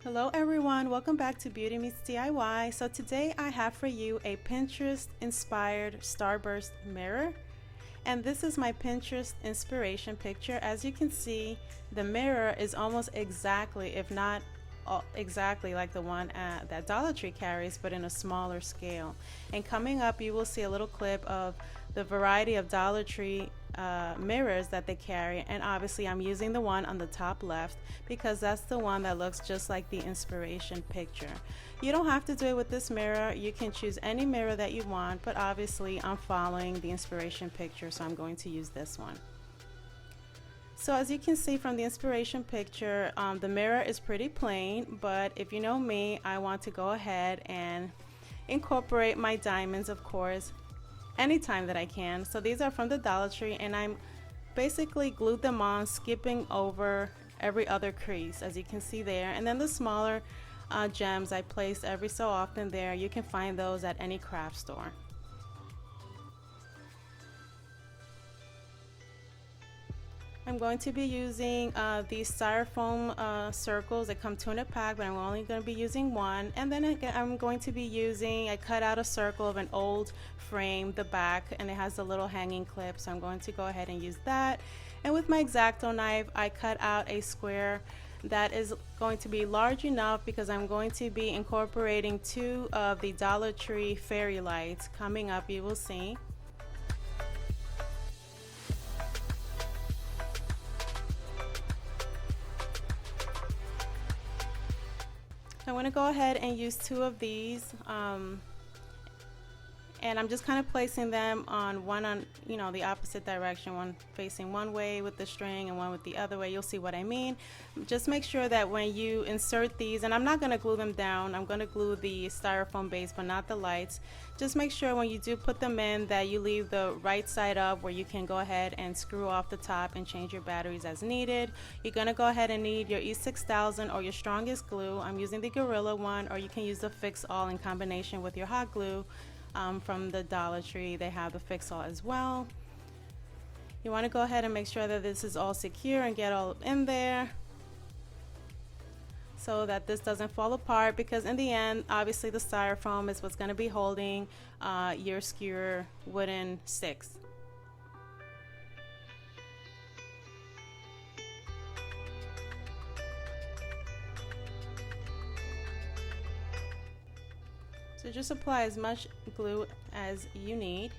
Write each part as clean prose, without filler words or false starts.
Hello everyone, welcome back to Beauty Meets DIY. So today I have for you a Pinterest inspired starburst mirror. And this is my Pinterest inspiration picture. As you can see, the mirror is almost exactly, if not exactly like the one that Dollar Tree carries, but in a smaller scale. And coming up, you will see a little clip of the variety of Dollar Tree mirrors that they carry, and obviously I'm using the one on the top left because that's the one that looks just like the inspiration picture. You don't have to do it with this mirror, you can choose any mirror that you want, but obviously I'm following the inspiration picture, so I'm going to use this one. So as you can see from the inspiration picture, the mirror is pretty plain, but if you know me, I want to go ahead and incorporate my diamonds, of course, anytime that I can. So these are from the Dollar Tree, and I'm basically glued them on, skipping over every other crease, as you can see there. And then the smaller gems I placed every so often there. You can find those at any craft store. I'm going to be using these styrofoam circles that come two in a pack, but I'm only going to be using one. And then again, I'm going to be using, I cut out a circle of an old frame, the back, and it has a little hanging clip, so I'm going to go ahead and use that. And with my X-Acto knife, I cut out a square that is going to be large enough because I'm going to be incorporating two of the Dollar Tree fairy lights. Coming up, you will see. I want to go ahead and use two of these, and I'm just kind of placing them on one on, the opposite direction, one facing one way with the string and one with the other way. You'll see what I mean. Just make sure that when you insert these, and I'm not going to glue them down, I'm going to glue the styrofoam base but not the lights. Just make sure when you do put them in that you leave the right side up where you can go ahead and screw off the top and change your batteries as needed. You're going to go ahead and need your E6000 or your strongest glue. I'm using the Gorilla one, or you can use the Fix All in combination with your hot glue. From the Dollar Tree, they have the Fix All as well. You want to go ahead and make sure that this is all secure and get all in there so that this doesn't fall apart, because in the end, obviously the styrofoam is what's going to be holding your skewer wooden sticks. So just apply as much glue as you need.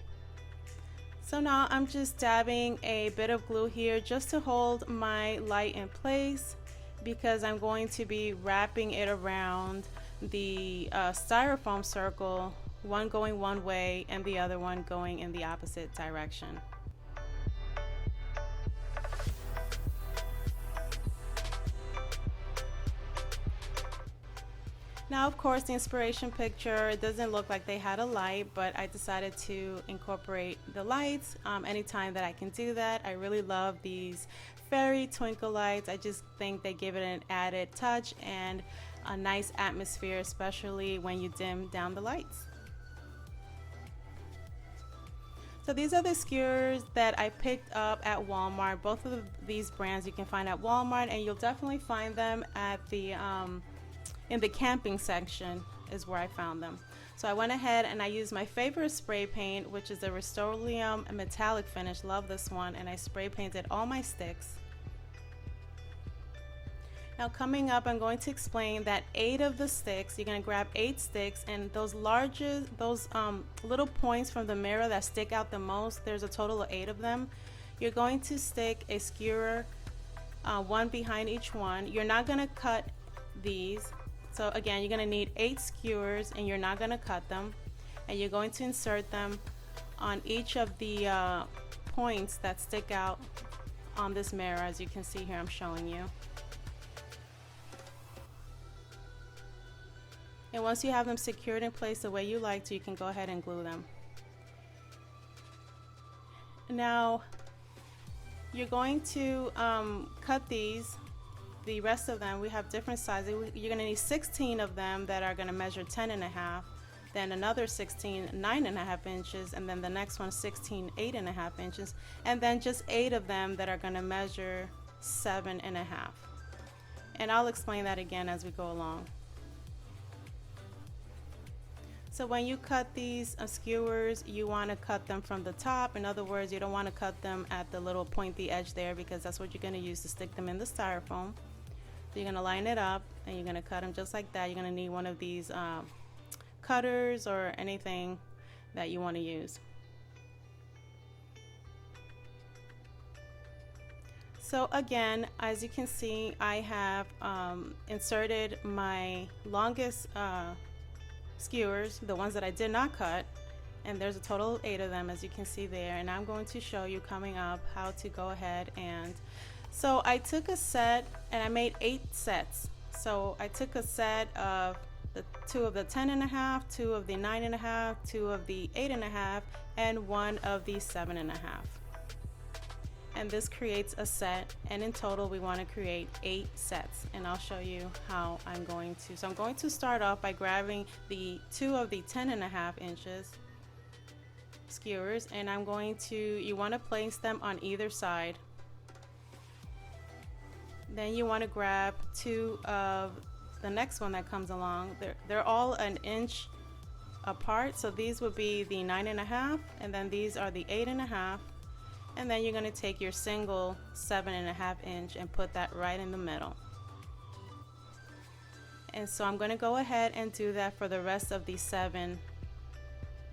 So now I'm just dabbing a bit of glue here just to hold my light in place, because I'm going to be wrapping it around the styrofoam circle, one going one way and the other one going in the opposite direction. Now, of course, the inspiration picture, it doesn't look like they had a light, but I decided to incorporate the lights anytime that I can do that. I really love these fairy twinkle lights. I just think they give it an added touch and a nice atmosphere, especially when you dim down the lights. So these are the skewers that I picked up at Walmart. Both of these brands you can find at Walmart, and you'll definitely find them at the in the camping section is where I found them. So I went ahead and I used my favorite spray paint, which is a Rust-Oleum metallic finish. Love this one. And I spray painted all my sticks. Now coming up, I'm going to explain that 8 of the sticks, you're going to grab 8 sticks, and those little points from the mirror that stick out the most, there's a total of 8 of them. You're going to stick a skewer, one behind each one. You're not going to cut these. So again, you're going to need 8 skewers, and you're not going to cut them, and you're going to insert them on each of the points that stick out on this mirror. As you can see here, I'm showing you. And once you have them secured in place the way you like to, you can go ahead and glue them. Now you're going to cut these. The rest of them, we have different sizes. You're going to need 16 of them that are going to measure 10.5, then another 16 9.5 inches, and then the next one 16 8.5 inches, and then just 8 of them that are going to measure 7.5. And I'll explain that again as we go along. So when you cut these skewers, you want to cut them from the top. In other words, you don't want to cut them at the little pointy edge there, because that's what you're going to use to stick them in the styrofoam. So you're going to line it up and you're going to cut them just like that. You're going to need one of these cutters or anything that you want to use. So again, as you can see, I have inserted my longest skewers, the ones that I did not cut, and there's a total of 8 of them, as you can see there, and I'm going to show you coming up how to go ahead. And so I took a set and I made 8 sets. So I took a set of the 2 of the 10.5, 2 of the 9.5, 2 of the 8.5, and 1 of the 7.5. And this creates a set, and in total we want to create 8 sets, and I'll show you how I'm going to. So I'm going to start off by grabbing the 2 of the 10.5 inches skewers, and I'm going to, you want to place them on either side. Then you want to grab 2 of the next one that comes along. They're all an inch apart, so these would be the 9.5, and then these are the 8.5. And then you're going to take your single 7.5 inch and put that right in the middle. And so I'm going to go ahead and do that for the rest of these 7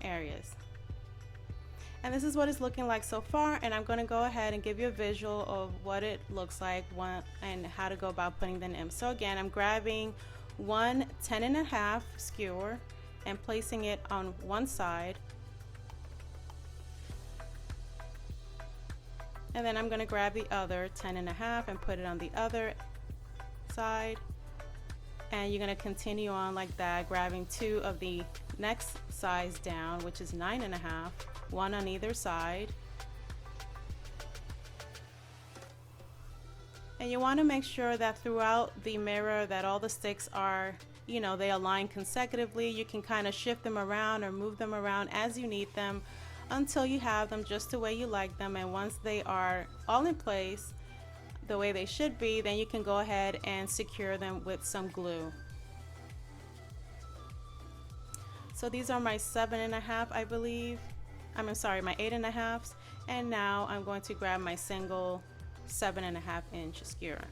areas. And this is what it's looking like so far, and I'm going to go ahead and give you a visual of what it looks like and how to go about putting them in. So again, I'm grabbing one 10.5 skewer and placing it on one side. And then I'm going to grab the other 10.5 and put it on the other side. And you're going to continue on like that, grabbing 2 of the next size down, which is 9.5, one on either side. And you want to make sure that throughout the mirror that all the sticks are, you know, they align consecutively. You can kind of shift them around or move them around as you need them, until you have them just the way you like them. And once they are all in place the way they should be, then you can go ahead and secure them with some glue. So these are my 7.5, I believe. I'm sorry, my 8.5s. And now I'm going to grab my single 7.5 inch skewer.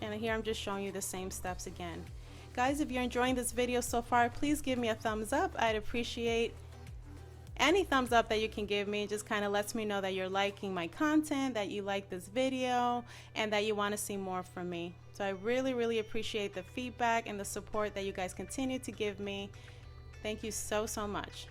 And here I'm just showing you the same steps again. Guys, if you're enjoying this video so far, please give me a thumbs up. I'd appreciate any thumbs up that you can give me. It just kind of lets me know that you're liking my content, that you like this video, and that you want to see more from me. So I really appreciate the feedback and the support that you guys continue to give me. Thank you so much.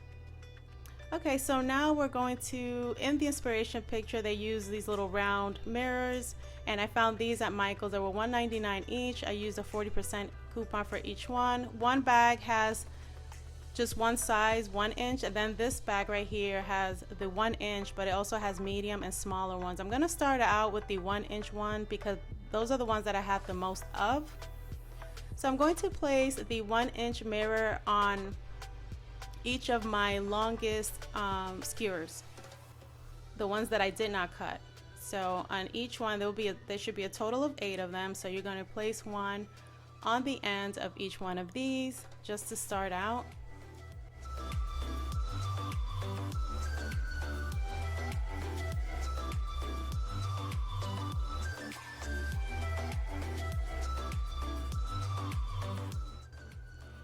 Okay, so now we're going to, in the inspiration picture, they use these little round mirrors, and I found these at Michael's. They were $1.99 each. I used a 40% coupon for each one. One bag has just one size, 1 inch, and then this bag right here has the 1 inch, but it also has medium and smaller ones. I'm going to start out with the 1 inch one because those are the ones that I have the most of. So I'm going to place the 1 inch mirror on each of my longest skewers, the ones that I did not cut. So on each one there should be a total of 8 of them. So you're going to place one on the end of each one of these just to start out.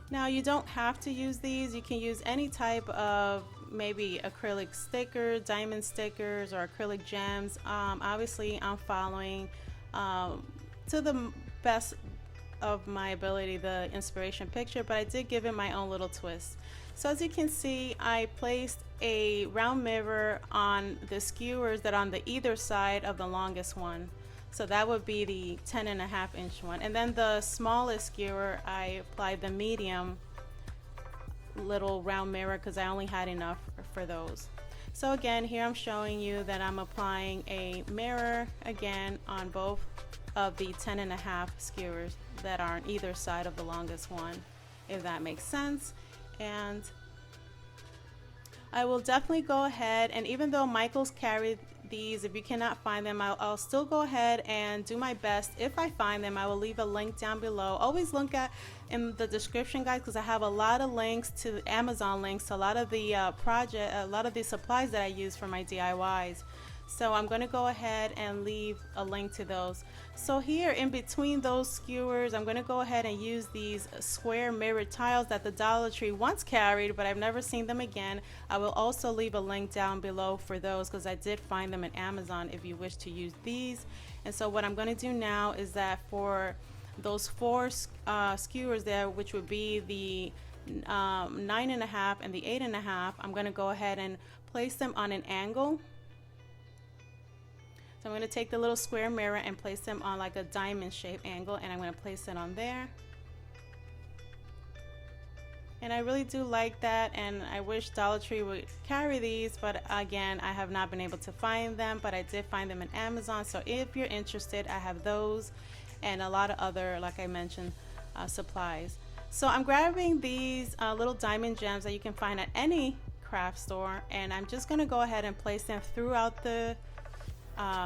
Now you don't have to use these. You can use any type of maybe acrylic sticker, diamond stickers, or acrylic gems. Obviously I'm following to the best of my ability the inspiration picture, but I did give it my own little twist. So as you can see, I placed a round mirror on the skewers that are on the either side of the longest one. So that would be the 10.5 inch one. And then the smallest skewer, I applied the medium little round mirror because I only had enough for those. So again, here I'm showing you that I'm applying a mirror again on both of the 10.5 skewers that are on either side of the longest one, if that makes sense. And I will definitely go ahead, and even though Michael's carried these, if you cannot find them, I'll still go ahead and do my best. If I find them, I will leave a link down below. Always look at in the description, guys, because I have a lot of links to Amazon links to a lot of the a lot of the supplies that I use for my DIYs. So I'm going to go ahead and leave a link to those. So here in between those skewers, I'm going to go ahead and use these square mirrored tiles that the Dollar Tree once carried, but I've never seen them again. I will also leave a link down below for those because I did find them in Amazon if you wish to use these. And so what I'm going to do now is that for those 4 skewers there, which would be the 9.5 and the 8.5, I'm going to go ahead and place them on an angle. So I'm going to take the little square mirror and place them on like a diamond shaped angle, and I'm going to place it on there. And I really do like that, and I wish Dollar Tree would carry these, but again, I have not been able to find them, but I did find them in Amazon. So if you're interested, I have those and a lot of other, like I mentioned, supplies. So I'm grabbing these little diamond gems that you can find at any craft store, and I'm just going to go ahead and place them throughout the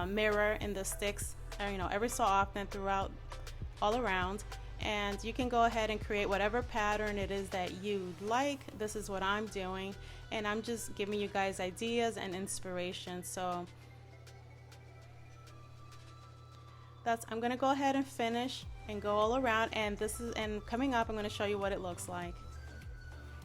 mirror in the sticks, you know, every so often throughout all around. And you can go ahead and create whatever pattern it is that you like. This is what I'm doing, and I'm just giving you guys ideas and inspiration. So I'm going to go ahead and finish and go all around, and coming up I'm going to show you what it looks like.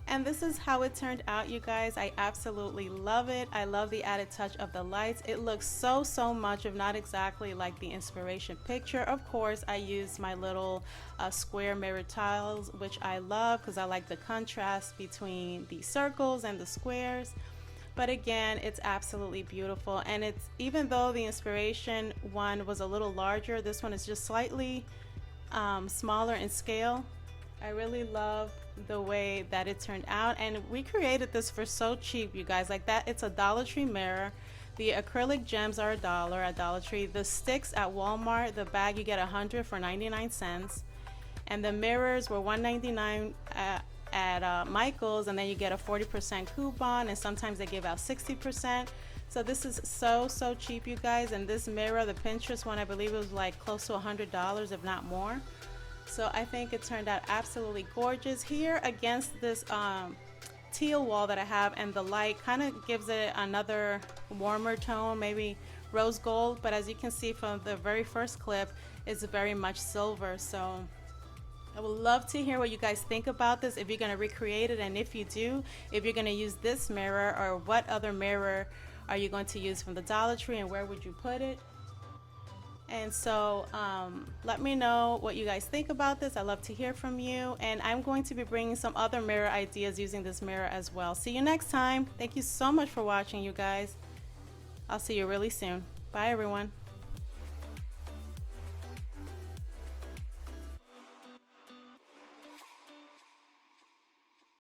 And this is how it turned out, you guys. I absolutely love it. I love the added touch of the lights. It looks so much, if not exactly like the inspiration picture. Of course, I used my little square mirrored tiles, which I love because I like the contrast between the circles and the squares. But again, it's absolutely beautiful. And it's, even though the inspiration one was a little larger, this one is just slightly smaller in scale. I really love the way that it turned out, and we created this for so cheap, you guys. Like that, it's a Dollar Tree mirror. The acrylic gems are $1 at Dollar Tree. The sticks at Walmart, the bag you get 100 for 99 cents, and the mirrors were $1.99 at Michael's, and then you get a 40% coupon, and sometimes they give out 60%. So this is so cheap, you guys. And this mirror, the Pinterest one, I believe it was like close to $100, if not more. So I think it turned out absolutely gorgeous here against this teal wall that I have, and the light kind of gives it another warmer tone, maybe rose gold, but as you can see from the very first clip, it's very much silver. So I would love to hear what you guys think about this, if you're going to recreate it, and if you do, if you're going to use this mirror, or what other mirror are you going to use from the Dollar Tree, and where would you put it? And so let me know what you guys think about this. I love to hear from you, and I'm going to be bringing some other mirror ideas using this mirror as well. See you next time. Thank you so much for watching, you guys. I'll see you really soon. Bye everyone.